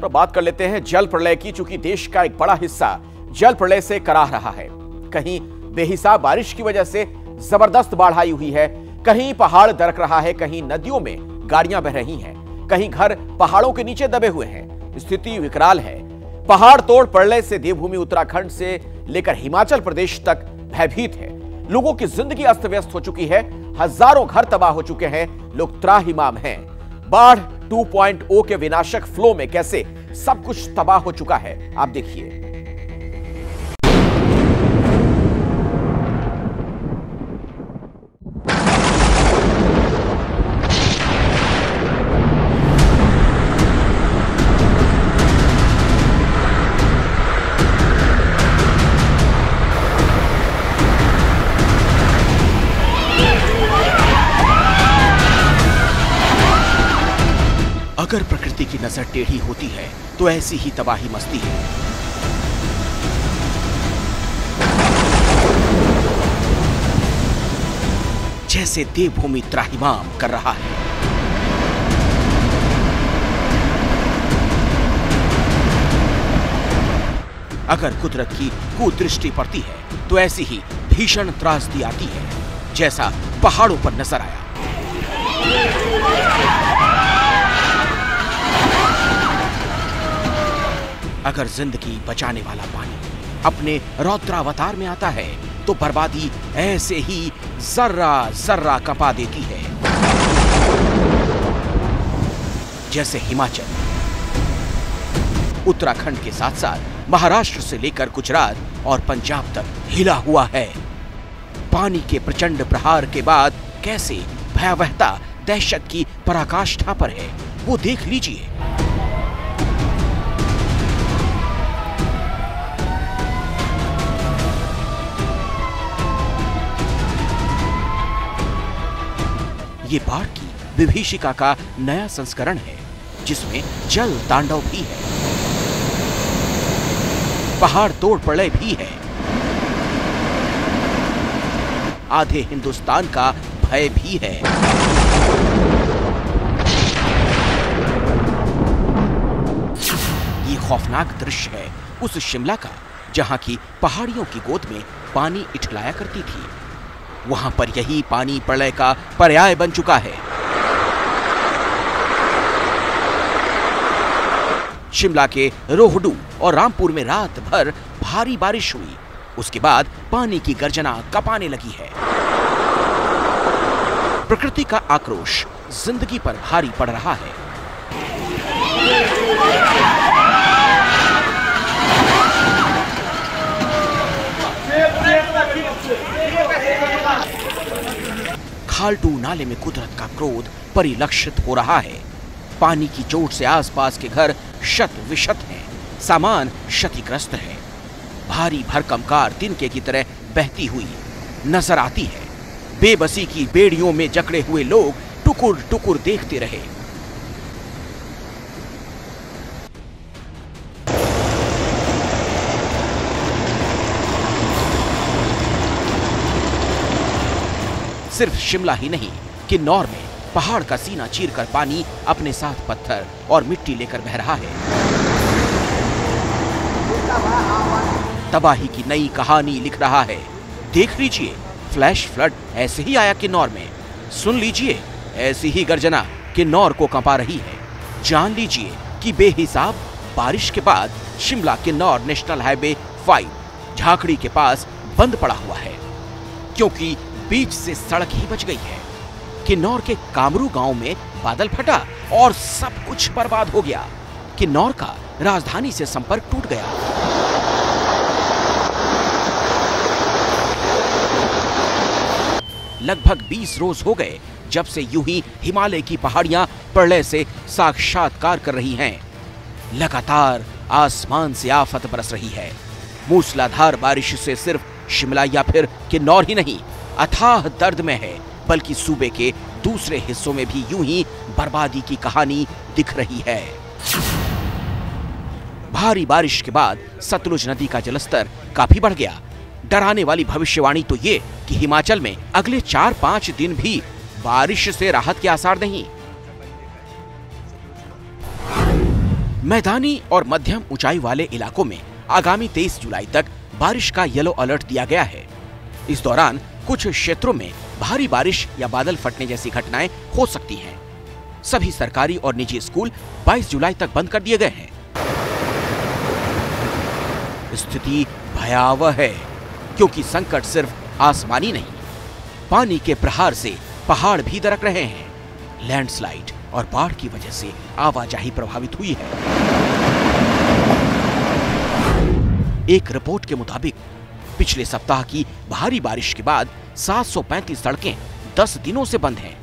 तो बात कर लेते हैं जल प्रलय की, चूंकि देश का एक बड़ा हिस्सा जल प्रलय से कराह रहा है। कहीं बेहिसाब बारिश की वजह से जबरदस्त बाढ़ आई हुई है, कहीं पहाड़ दरक रहा है, कहीं नदियों में गाड़ियां बह रही हैं, कहीं घर पहाड़ों के नीचे दबे हुए हैं। स्थिति विकराल है। पहाड़ तोड़ प्रलय से देवभूमि उत्तराखंड से लेकर हिमाचल प्रदेश तक भयभीत है। लोगों की जिंदगी अस्त व्यस्त हो चुकी है, हजारों घर तबाह हो चुके हैं, लोग त्राहिमाम हैं। बाढ़ 2.0 के विनाशक फ्लो में कैसे सब कुछ तबाह हो चुका है, आप देखिए। अगर प्रकृति की नजर टेढ़ी होती है तो ऐसी ही तबाही मचती है। जैसे देवभूमि त्राहिमाम कर रहा है। अगर कुदरत की कुदृष्टि पड़ती है तो ऐसी ही भीषण त्रासदी आती है, जैसा पहाड़ों पर नजर आया। अगर जिंदगी बचाने वाला पानी अपने रौद्रावतार में आता है तो बर्बादी ऐसे ही जर्रा जर्रा कपा देती है। जैसे हिमाचल, उत्तराखंड के साथ साथ महाराष्ट्र से लेकर गुजरात और पंजाब तक हिला हुआ है। पानी के प्रचंड प्रहार के बाद कैसे भयावहता दहशत की पराकाष्ठा पर है, वो देख लीजिए। ये बाढ़ की विभीषिका का नया संस्करण है, जिसमें जल तांडव भी है, पहाड़ तोड़ प्रलय भी है, आधे हिंदुस्तान का भय भी है। ये खौफनाक दृश्य है उस शिमला का जहां की पहाड़ियों की गोद में पानी इठलाया करती थी। वहां पर यही पानी प्रलय का पर्याय बन चुका है। शिमला के रोहडू और रामपुर में रात भर भारी बारिश हुई, उसके बाद पानी की गर्जना कपाने लगी है। प्रकृति का आक्रोश जिंदगी पर भारी पड़ रहा है। खाल्टू नाले में कुदरत का क्रोध परिलक्षित हो रहा है। पानी की चोट से आसपास के घर शत विशत हैं, सामान क्षतिग्रस्त है। भारी भरकम कार तिनके की तरह बहती हुई नजर आती है। बेबसी की बेड़ियों में जकड़े हुए लोग टुकुर टुकुर देखते रहे। सिर्फ शिमला ही नहीं, किन्नौर में पहाड़ का सीना चीरकर पानी अपने साथ पत्थर और मिट्टी लेकर बह रहा है। तबाही की नई कहानी लिख रहा है। देख लीजिए, फ्लैश फ्लड ऐसे ही आया किन्नौर में। सुन लीजिए, ऐसी ही गर्जना किन्नौर को कंपा रही है। जान लीजिए कि बेहिसाब बारिश के बाद शिमला किन्नौर नेशनल हाईवे 5 झाकड़ी के पास बंद पड़ा हुआ है, क्योंकि बीच से सड़क ही बच गई है। किन्नौर के कामरू गांव में बादल फटा और सब कुछ बर्बाद हो गया। किन्नौर का राजधानी से संपर्क टूट गया। लगभग 20 रोज हो गए जब से यूं ही हिमालय की पहाड़ियां प्रलय से साक्षात्कार कर रही हैं। लगातार आसमान से आफत बरस रही है। मूसलाधार बारिश से सिर्फ शिमला या फिर किन्नौर ही नहीं, अथाह दर्द में है, बल्कि सूबे के दूसरे हिस्सों में भी यूं ही बर्बादी की कहानी दिख रही है। भारी बारिश के बाद सतलुज नदी का जलस्तर काफी बढ़ गया। डराने वाली भविष्यवाणी तो ये कि हिमाचल में अगले 4-5 दिन भी बारिश से राहत के आसार नहीं। मैदानी और मध्यम ऊंचाई वाले इलाकों में आगामी 23 जुलाई तक बारिश का येलो अलर्ट दिया गया है। इस दौरान कुछ क्षेत्रों में भारी बारिश या बादल फटने जैसी घटनाएं हो सकती हैं। सभी सरकारी और निजी स्कूल 22 जुलाई तक बंद कर दिए गए हैं। स्थिति भयावह है क्योंकि संकट सिर्फ आसमानी नहीं, पानी के प्रहार से पहाड़ भी दरक रहे हैं। लैंडस्लाइड और बाढ़ की वजह से आवाजाही प्रभावित हुई है। एक रिपोर्ट के मुताबिक पिछले सप्ताह की भारी बारिश के बाद 735 सड़कें 10 दिनों से बंद हैं।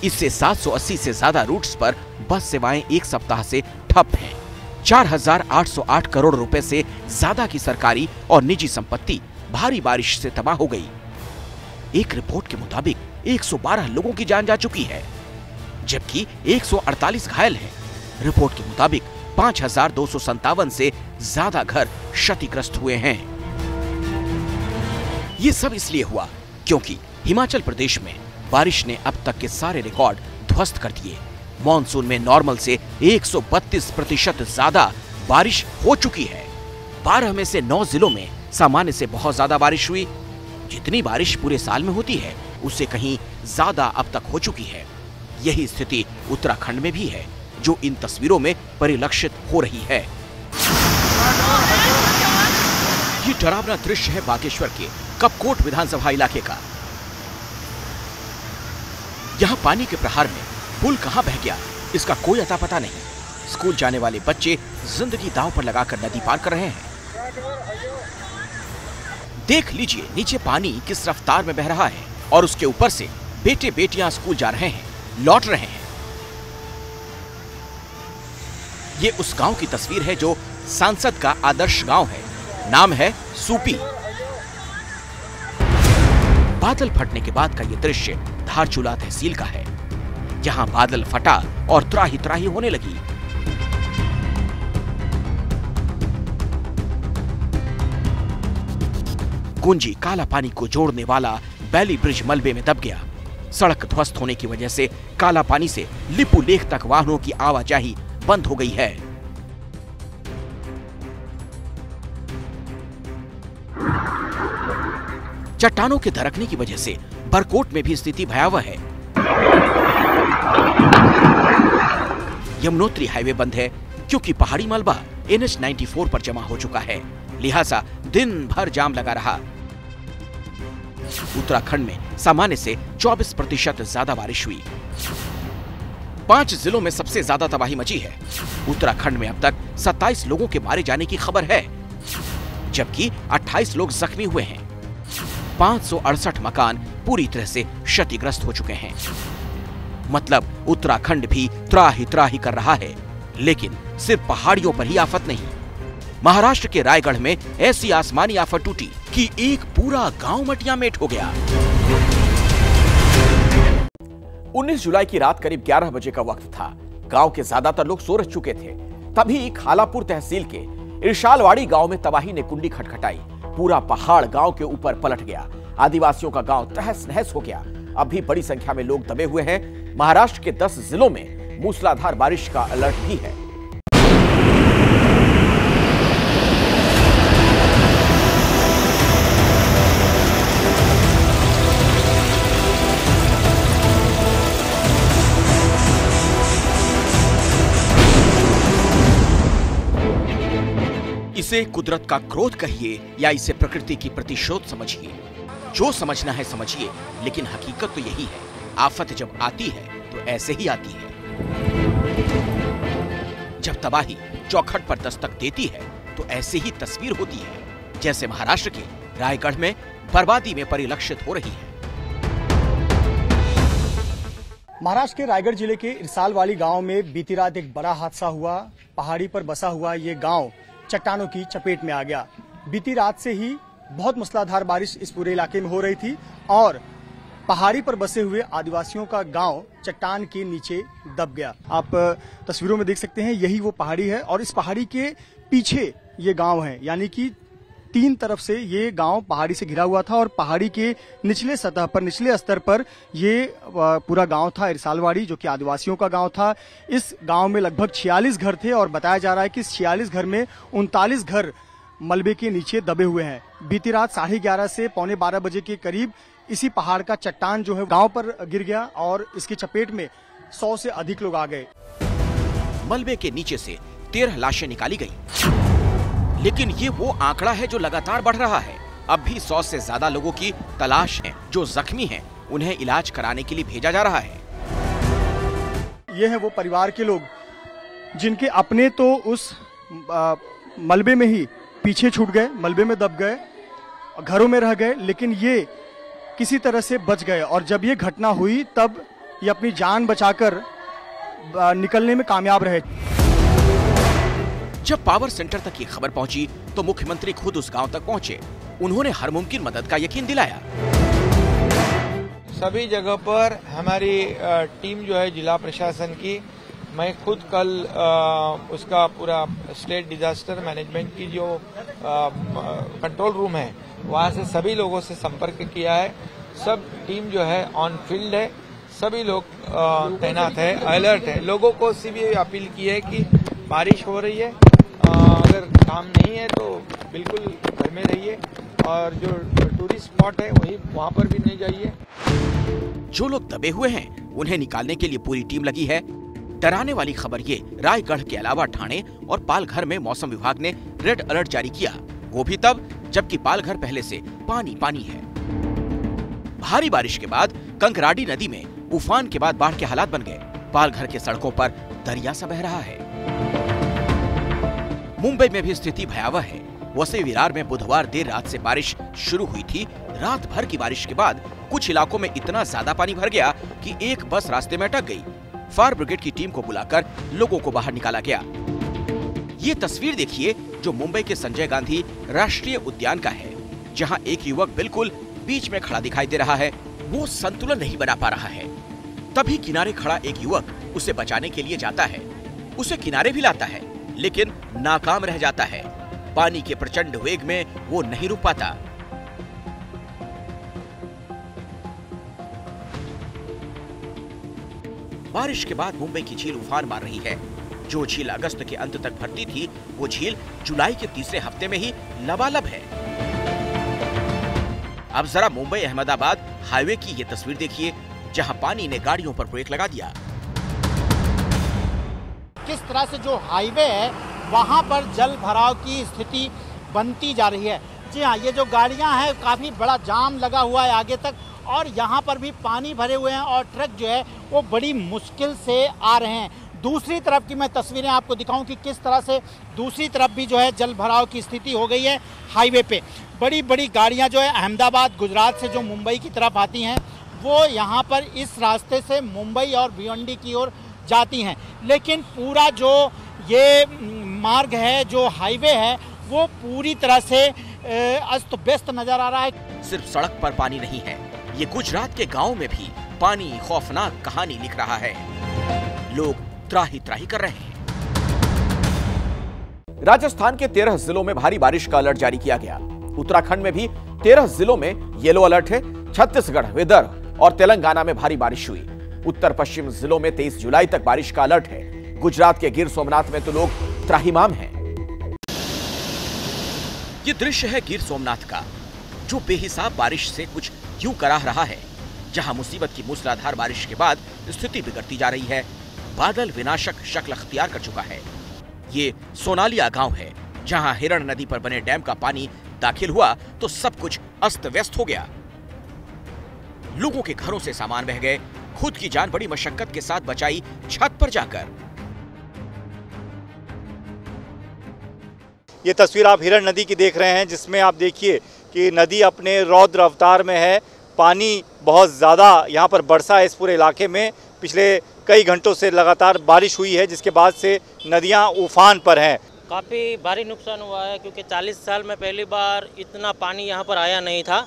इससे 780 से ज्यादा रूट्स पर बस सेवाएं एक सप्ताह से ठप हैं। 4,808 करोड़ रुपए से ज्यादा की सरकारी और निजी संपत्ति भारी बारिश से तबाह हो गई। एक रिपोर्ट के मुताबिक 112 लोगों की जान जा चुकी है, जबकि 148 घायल हैं। रिपोर्ट के मुताबिक 5,257 से ज्यादा घर क्षतिग्रस्त हुए हैं। ये सब इसलिए हुआ क्योंकि हिमाचल प्रदेश में बारिश ने अब तक के सारे रिकॉर्ड ध्वस्त कर दिए। मॉनसून में नॉर्मल से 132% ज्यादा बारिश हो चुकी है। 12 में से 9 जिलों में सामान्य से बहुत ज्यादा बारिश हुई। जितनी बारिश पूरे साल में होती है उससे कहीं ज्यादा अब तक हो चुकी है। यही स्थिति उत्तराखंड में भी है, जो इन तस्वीरों में परिलक्षित हो रही है। ये डरावना दृश्य है बागेश्वर के कपकोट विधानसभा इलाके का। यहाँ पानी के प्रहार में पुल कहां बह गया, इसका कोई अता पता नहीं। स्कूल जाने वाले बच्चे जिंदगी दांव पर लगाकर नदी पार कर रहे हैं। देख लीजिए नीचे पानी किस रफ्तार में बह रहा है और उसके ऊपर से बेटे बेटियां स्कूल जा रहे हैं, लौट रहे हैं। ये उस गांव की तस्वीर है जो सांसद का आदर्श गांव है। नाम है सूपी। बादल फटने के बाद का यह दृश्य धारचूला तहसील का है। यहां बादल फटा और त्राही त्राही होने लगी। गुंजी काला पानी को जोड़ने वाला बैली ब्रिज मलबे में दब गया। सड़क ध्वस्त होने की वजह से काला पानी से लिपू लेक तक वाहनों की आवाजाही बंद हो गई है। चट्टानों के दरकने की वजह से बरकोट में भी स्थिति भयावह है। यमुनोत्री हाईवे बंद है क्योंकि पहाड़ी मलबा NH 94 पर जमा हो चुका है, लिहाजा दिन भर जाम लगा रहा। उत्तराखंड में सामान्य से 24% ज्यादा बारिश हुई। 5 जिलों में सबसे ज्यादा तबाही मची है। उत्तराखंड में अब तक 27 लोगों के मारे जाने की खबर है, जबकि 28 लोग जख्मी हुए हैं। 568 मकान पूरी तरह से क्षतिग्रस्त हो चुके हैं। मतलब उत्तराखंड भी त्राही त्राही कर रहा है, लेकिन सिर्फ पहाड़ियों पर ही आफत नहीं। महाराष्ट्र के रायगढ़ में ऐसी आसमानी आफत टूटी कि एक पूरा गांव मटियामेट हो गया। 19 जुलाई की रात करीब 11 बजे का वक्त था। गांव के ज्यादातर लोग सो चुके थे। तभी खालापुर तहसील के इरशालवाड़ी गांव में तबाही ने कुंडी खटखटाई। पूरा पहाड़ गांव के ऊपर पलट गया। आदिवासियों का गांव तहस नहस हो गया। अब भी बड़ी संख्या में लोग दबे हुए हैं। महाराष्ट्र के 10 जिलों में मूसलाधार बारिश का अलर्ट भी है। इसे कुदरत का क्रोध कहिए या इसे प्रकृति की प्रतिशोध समझिए, जो समझना है समझिए, लेकिन हकीकत तो यही है। आफत जब आती है तो ऐसे ही आती है। जब तबाही चौखट पर दस्तक देती है तो ऐसे ही तस्वीर होती है, जैसे महाराष्ट्र के रायगढ़ में बर्बादी में परिलक्षित हो रही है। महाराष्ट्र के रायगढ़ जिले के इरसालवाड़ी गांव में बीती रात एक बड़ा हादसा हुआ। पहाड़ी पर बसा हुआ ये गांव चट्टानों की चपेट में आ गया। बीती रात से ही बहुत मूसलाधार बारिश इस पूरे इलाके में हो रही थी और पहाड़ी पर बसे हुए आदिवासियों का गांव चट्टान के नीचे दब गया। आप तस्वीरों में देख सकते हैं, यही वो पहाड़ी है और इस पहाड़ी के पीछे ये गांव है, यानी कि तीन तरफ से ये गांव पहाड़ी से घिरा हुआ था और पहाड़ी के निचले सतह पर, निचले स्तर पर ये पूरा गांव था इरसालवाड़ी, जो कि आदिवासियों का गांव था। इस गांव में लगभग 46 घर थे और बताया जा रहा है कि इस 46 घर में 39 घर मलबे के नीचे दबे हुए हैं। बीती रात 11:30 से पौने 12 बजे के करीब इसी पहाड़ का चट्टान जो है गांव पर गिर गया और इसकी चपेट में 100 से अधिक लोग आ गए। मलबे के नीचे से 13 लाशें निकाली गई, लेकिन ये वो आंकड़ा है जो लगातार बढ़ रहा है। अब भी 100 से ज्यादा लोगों की तलाश है। जो जख्मी हैं, उन्हें इलाज कराने के लिए भेजा जा रहा है। ये है वो परिवार के लोग जिनके अपने तो उस मलबे में ही पीछे छूट गए, मलबे में दब गए, घरों में रह गए, लेकिन ये किसी तरह से बच गए। और जब ये घटना हुई तब ये अपनी जान बचाकर निकलने में कामयाब रहे। जब पावर सेंटर तक ये खबर पहुंची तो मुख्यमंत्री खुद उस गांव तक पहुंचे। उन्होंने हर मुमकिन मदद का यकीन दिलाया। सभी जगह पर हमारी टीम जो है जिला प्रशासन की, मैं खुद कल उसका पूरा स्टेट डिजास्टर मैनेजमेंट की जो कंट्रोल रूम है वहां से सभी लोगों से संपर्क किया है। सब टीम जो है ऑन फील्ड है, सभी लोग तैनात है, अलर्ट है। लोगों को भी अपील की है कि बारिश हो रही है, अगर काम नहीं है तो बिल्कुल घर में रहिए और जो टूरिस्ट स्पॉट है वहां पर भी नहीं जाइए। जो लोग दबे हुए हैं उन्हें निकालने के लिए पूरी टीम लगी है। डराने वाली खबर ये, रायगढ़ के अलावा ठाणे और पालघर में मौसम विभाग ने रेड अलर्ट जारी किया, वो भी तब जबकि पालघर पहले से पानी पानी है। भारी बारिश के बाद कंकराडी नदी में उफान के बाद बाढ़ के हालात बन गए। पालघर के सड़कों पर दरिया सा बह रहा है। मुंबई में भी स्थिति भयावह है। वसई विरार में बुधवार देर रात से बारिश शुरू हुई थी। रात भर की बारिश के बाद कुछ इलाकों में इतना ज्यादा पानी भर गया कि एक बस रास्ते में अटक गई। फायर ब्रिगेड की टीम को बुलाकर लोगों को बाहर निकाला गया। ये तस्वीर देखिए जो मुंबई के संजय गांधी राष्ट्रीय उद्यान का है, जहां एक युवक बिल्कुल बीच में खड़ा दिखाई दे रहा है। वो संतुलन नहीं बना पा रहा है। तभी किनारे खड़ा एक युवक उसे बचाने के लिए जाता है, उसे किनारे भी लाता है, लेकिन नाकाम रह जाता है। पानी के प्रचंड वेग में वो नहीं रुक पाता। बारिश के बाद मुंबई की झील उफान मार रही है। जो झील अगस्त के अंत तक भरती थी, वो झील जुलाई के तीसरे हफ्ते में ही लबालब है। अब जरा मुंबई अहमदाबाद हाईवे की ये तस्वीर देखिए, जहां पानी ने गाड़ियों पर ब्रेक लगा दिया। किस तरह से जो हाईवे है वहां पर जल भराव की स्थिति बनती जा रही है। जी हाँ, ये जो गाड़ियां हैं काफी बड़ा जाम लगा हुआ है आगे तक, और यहाँ पर भी पानी भरे हुए हैं और ट्रक जो है वो बड़ी मुश्किल से आ रहे हैं। दूसरी तरफ की मैं तस्वीरें आपको दिखाऊं कि किस तरह से दूसरी तरफ भी जो है जल भराव की स्थिति हो गई है। हाईवे पे बड़ी बड़ी गाड़ियां जो है अहमदाबाद गुजरात से जो मुंबई की तरफ आती हैं वो यहाँ पर इस रास्ते से मुंबई और भिवंडी की ओर जाती हैं, लेकिन पूरा जो ये मार्ग है, जो हाईवे है, वो पूरी तरह से अस्त व्यस्त नजर आ रहा है। सिर्फ सड़क पर पानी नहीं है, ये गुजरात के गांव में भी पानी खौफनाक कहानी लिख रहा है। लोग त्राही त्राही कर रहे हैं। राजस्थान के 13 जिलों में भारी बारिश का अलर्ट जारी किया गया। उत्तराखंड में भी 13 जिलों में येलो अलर्ट है। छत्तीसगढ़, विदर्भ और तेलंगाना में भारी बारिश हुई। उत्तर पश्चिम जिलों में 23 जुलाई तक बारिश का अलर्ट है। गुजरात के गिर सोमनाथ में तो लोग त्राहिमाम हैं। ये दृश्य है गिर सोमनाथ का, जो बेहिसाब बारिश से कुछ यूं कराह रहा है। जहां मुसीबत की मूसलाधार बारिश के बाद स्थिति बिगड़ती जा रही है। बादल विनाशक शक्ल अख्तियार कर चुका है। ये सोनालिया गांव है, जहां हिरण नदी पर बने डैम का पानी दाखिल हुआ तो सब कुछ अस्त व्यस्त हो गया। लोगों के घरों से सामान बह गए। खुद की जान बड़ी मशक्कत के साथ बचाई छत पर जाकर। ये तस्वीर आप हिरण नदी की देख रहे हैं, जिसमें आप देखिए कि नदी अपने रौद्र अवतार में है। पानी बहुत ज़्यादा यहाँ पर बरसा है। इस पूरे इलाके में पिछले कई घंटों से लगातार बारिश हुई है, जिसके बाद से नदियाँ उफान पर हैं। काफ़ी भारी नुकसान हुआ है, क्योंकि 40 साल में पहली बार इतना पानी यहाँ पर आया नहीं था।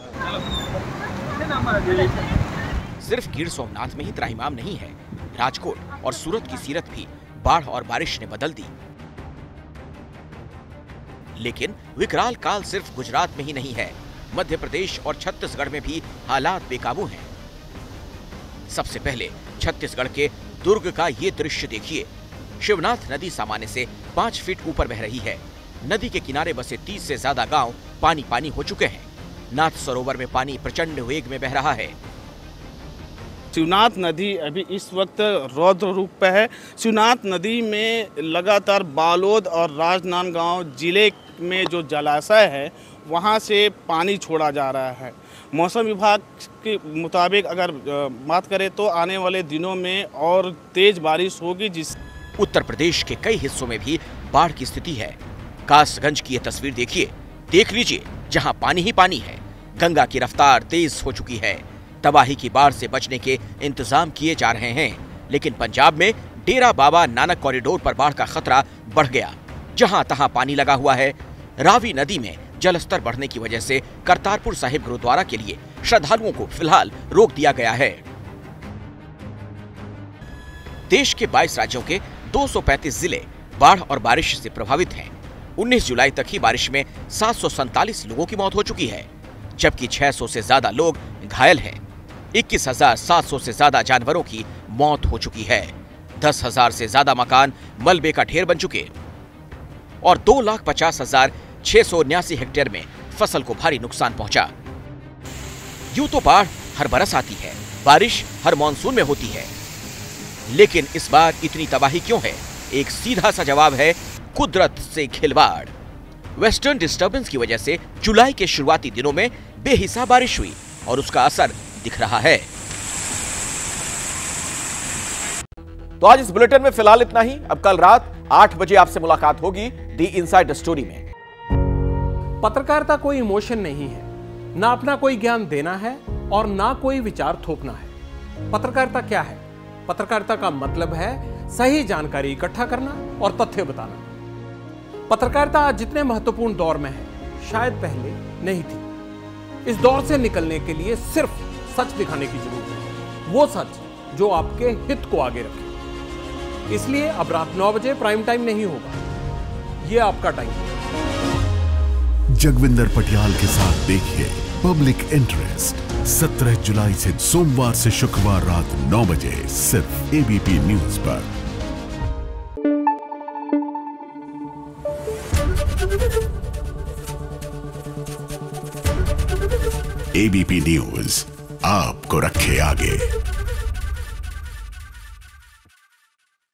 सिर्फ गिर सोमनाथ में ही त्राहिमाम नहीं है, राजकोट और सूरत की सीरत भी बाढ़ और बारिश ने बदल दी। लेकिन विकराल काल सिर्फ गुजरात में ही नहीं है, मध्य प्रदेश और छत्तीसगढ़ में भी हालात बेकाबू हैं। सबसे पहले छत्तीसगढ़ के दुर्ग का ये दृश्य देखिए। शिवनाथ नदी सामान्य से 5 फीट ऊपर बह रही है। नदी के किनारे बसे 30 से ज्यादा गांव पानी पानी हो चुके हैं। नाथ सरोवर में पानी प्रचंड वेग में बह रहा है। शिवनाथ नदी अभी इस वक्त रौद्र रूप पे है। शिवनाथ नदी में लगातार बालोद और राजनांदगांव जिले में जो जलाशय है वहां से पानी छोड़ा जा रहा है। मौसम विभाग के मुताबिक अगर बात करें तो आने वाले दिनों में और तेज बारिश होगी। जिस उत्तर प्रदेश के कई हिस्सों में भी बाढ़ की स्थिति है। कासगंज की ये तस्वीर देखिए, देख लीजिए, जहां पानी ही पानी है। गंगा की रफ्तार तेज हो चुकी है। तबाही की बाढ़ से बचने के इंतजाम किए जा रहे हैं, लेकिन पंजाब में डेरा बाबा नानक कॉरिडोर पर बाढ़ का खतरा बढ़ गया। जहां तहां पानी लगा हुआ है। रावी नदी में जलस्तर बढ़ने की वजह से करतारपुर साहिब गुरुद्वारा के लिए श्रद्धालुओं को फिलहाल रोक दिया गया है। देश के 22 राज्यों के 235 जिले बाढ़ और बारिश से प्रभावित हैं। 19 जुलाई तक ही बारिश में 747 लोगों की मौत हो चुकी है, जबकि 600 से ज्यादा लोग घायल हैं। 21,700 से ज्यादा जानवरों की मौत हो चुकी है। 10,000 से ज्यादा मकान मलबे का ढेर बन चुके और 2,50,679 हेक्टेयर में फसल को भारी नुकसान पहुंचा। यूं तो बाढ़ हर बरस आती है, बारिश हर मॉनसून में होती है, लेकिन इस बार इतनी तबाही क्यों है? एक सीधा सा जवाब है कुदरत से खिलवाड़। वेस्टर्न डिस्टर्बेंस की वजह से जुलाई के शुरुआती दिनों में बेहिसाब बारिश हुई और उसका असर दिख रहा है। तो आज इस बुलेटिन में फिलहाल इतना ही। अब कल रात 8 बजे आपसे मुलाकात होगी दी इनसाइड स्टोरी में। पत्रकारिता कोई इमोशन नहीं है, ना अपना कोई ज्ञान देना है और ना कोई विचार थोपना है। पत्रकारिता क्या है? पत्रकारिता का मतलब है सही जानकारी इकट्ठा करना और तथ्य बताना। पत्रकारिता आज जितने महत्वपूर्ण दौर में है, शायद पहले नहीं थी। इस दौर से निकलने के लिए सिर्फ सच दिखाने की जरूरत है, वो सच जो आपके हित को आगे रखे। इसलिए अब रात 9 बजे प्राइम टाइम नहीं होगा, ये आपका टाइम है। जगविंदर पटियाल के साथ देखिए पब्लिक इंटरेस्ट 17 जुलाई से सोमवार से शुक्रवार रात 9 बजे सिर्फ एबीपी न्यूज पर। एबीपी न्यूज आपको रखे आगे।